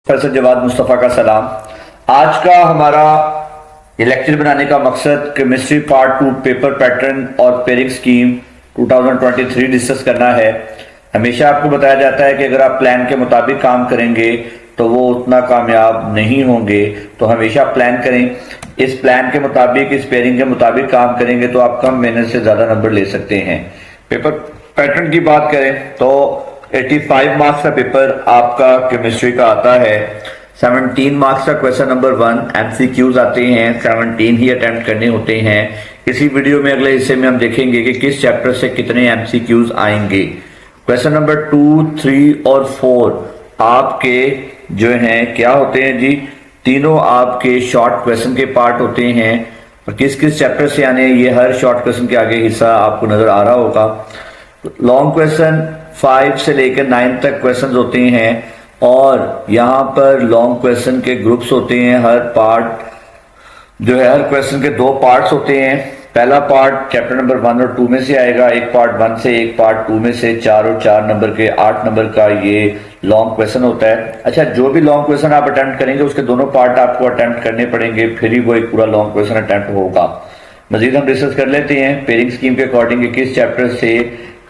Professor Jawad Mustafa का सलाम। आज का हमारा ये लेक्चर बनाने का मकसद केमिस्ट्री पार्ट 2 पेपर पैटर्न और पेयरिंग स्कीम 2023 डिस्कस करना है। हमेशा आपको बताया जाता है कि अगर आप प्लान के मुताबिक काम करेंगे तो वो उतना कामयाब नहीं होंगे, तो हमेशा प्लान करें। इस प्लान के मुताबिक, इस पेयरिंग के मुताबिक काम करेंगे तो आप कम मेहनत से ज्यादा नंबर ले सकते हैं। पेपर पैटर्न की बात करें तो 85 मार्क्स का पेपर आपका केमिस्ट्री का आता है। 17 मार्क्स का क्वेश्चन नंबर 1 एमसीक्यूज आते हैं, 17 ही अटेम्प्ट करने होते हैं। इसी वीडियो में अगले हिस्से में हम देखेंगे कि किस चैप्टर से कितने एमसीक्यूज आएंगे। क्वेश्चन नंबर 2, 3 और 4 आपके जो हैं क्या होते हैं जी, तीनों आपके शॉर्ट क्वेश्चन के पार्ट होते हैं। और किस किस चैप्टर से आने ये हर शॉर्ट क्वेश्चन के आगे हिस्सा आपको नजर आ रहा होगा। लॉन्ग क्वेश्चन 5 से लेकर 9 तक क्वेश्चंस होते हैं और यहाँ पर लॉन्ग क्वेश्चन के ग्रुप्स होते हैं। हर पार्ट जो है, हर क्वेश्चन के 2 पार्ट्स होते हैं। पहला पार्ट चैप्टर नंबर 1 और 2 में से आएगा, एक पार्ट 1 से, एक पार्ट 2 में से। 4 और 4 नंबर के 8 नंबर का ये लॉन्ग क्वेश्चन होता है। अच्छा, जो भी लॉन्ग क्वेश्चन आप अटेम्प्ट करेंगे उसके दोनों पार्ट आपको अटेम्प्ट करने पड़ेंगे, फिर ही वो एक पूरा लॉन्ग क्वेश्चन अटेम्प्ट होगा। मजीद हम डिस्कस कर लेते हैं पेयरिंग स्कीम के अकॉर्डिंग किस चैप्टर से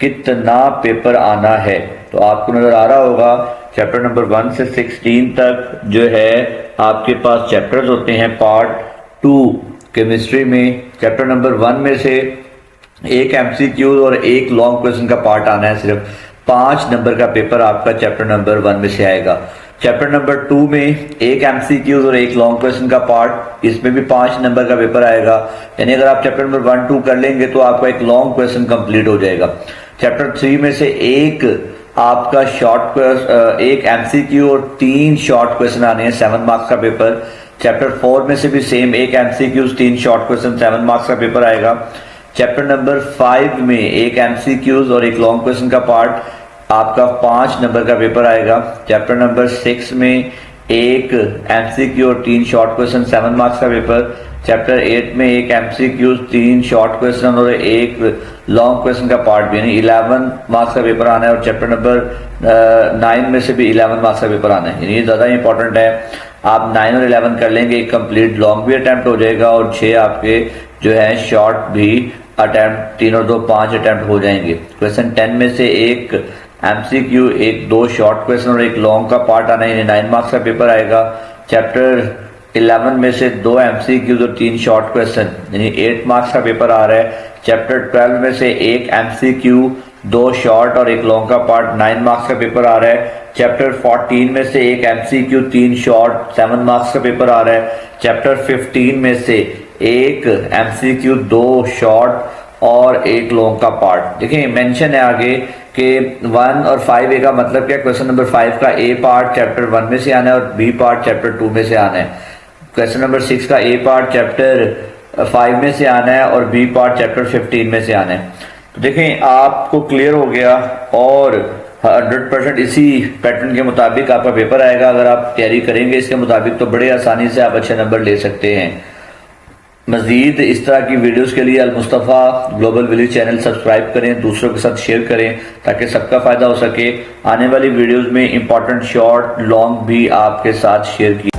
कितना पेपर आना है। तो आपको नजर आ रहा होगा चैप्टर नंबर 1 से 16 तक जो है आपके पास चैप्टर्स होते हैं। पार्ट 2 केमिस्ट्री में चैप्टर नंबर 1 में से एक एमसीक्यू और एक लॉन्ग क्वेश्चन का पार्ट आना है। सिर्फ 5 नंबर का पेपर आपका चैप्टर नंबर 1 में से आएगा। चैप्टर नंबर 2 में एक एमसीक्यूज और एक लॉन्ग क्वेश्चन का पार्ट, इसमें भी 5 नंबर का पेपर आएगा। यानी अगर आप चैप्टर नंबर 1, 2 कर लेंगे तो आपका एक लॉन्ग क्वेश्चन कंप्लीट हो जाएगा। चैप्टर 3 में से एक आपका एक एमसीक्यू और 3 शॉर्ट क्वेश्चन आने हैं, 7 मार्क्स का पेपर। चैप्टर 4 में से भी सेम, एक एमसीक्यू 3 शॉर्ट क्वेश्चन, 7 मार्क्स का पेपर आएगा। चैप्टर नंबर 5 में एक एमसीक्यूज और एक लॉन्ग क्वेश्चन का पार्ट आपका 5 नंबर का पेपर आएगा। चैप्टर नंबर 6 में एक एमसीक्यू और 3 शॉर्ट क्वेश्चन, 7 मार्क्स का पेपर। चैप्टर 8 में एक एमसीक्यू, 3 शॉर्ट क्वेश्चन और एक लॉन्ग क्वेश्चन का पार्ट भी, यानी 11 मार्क्स का पेपर आना है। और चैप्टर नंबर 9 में से भी 11 मार्क्स का पेपर आना है, यानी ये ज्यादा इंपॉर्टेंट है। आप 9 और 11 कर लेंगे, एक कंप्लीट लॉन्ग भी अटेम्प्ट हो जाएगा और 6 आपके जो है शॉर्ट भी अटेम्प्ट, 3 और 2 5 अटेम्प्ट हो जाएंगे। क्वेश्चन 10 में से एक एमसीक्यू, एक 2 शॉर्ट क्वेश्चन और एक लॉन्ग का पार्ट आना है, यानी 9 मार्क्स का पेपर आएगा। चैप्टर 11 में से 2 एमसीक्यूज और 3 शॉर्ट क्वेश्चन, यानी 8 मार्क्स का पेपर आ रहा है। चैप्टर 12 में से एक एमसीक्यू, 2 शॉर्ट और एक लॉन्ग का पार्ट, 9 मार्क्स का पेपर आ रहा है। चैप्टर 14 में से एक एमसीक्यू, 3 शॉर्ट, 7 मार्क्स का पेपर आ रहा है। चैप्टर 15 में से एक एमसीक्यू, 2 शॉर्ट और एक लॉन्ग का पार्ट। देखिए मेंशन है आगे कि 1 और 5A का मतलब क्या, क्वेश्चन नंबर 5 का ए पार्ट चैप्टर 1 में से आना है और बी पार्ट चैप्टर 2 में से आना है। क्वेश्चन नंबर 6 का ए पार्ट चैप्टर 5 में से आना है और बी पार्ट चैप्टर 15 में से आना है। तो देखें आपको क्लियर हो गया और 100% इसी पैटर्न के मुताबिक आपका पेपर आएगा। अगर आप तैयारी करेंगे इसके मुताबिक तो बड़े आसानी से आप अच्छे नंबर ले सकते हैं। मजीद इस तरह की वीडियोस के लिए Al Mustafa global village channel subscribe करें, दूसरों के साथ शेयर करें ताकि सबका फायदा हो सके। आने वाली वीडियोस में इंपॉर्टेंट शॉर्ट लॉन्ग भी आपके साथ शेयर किए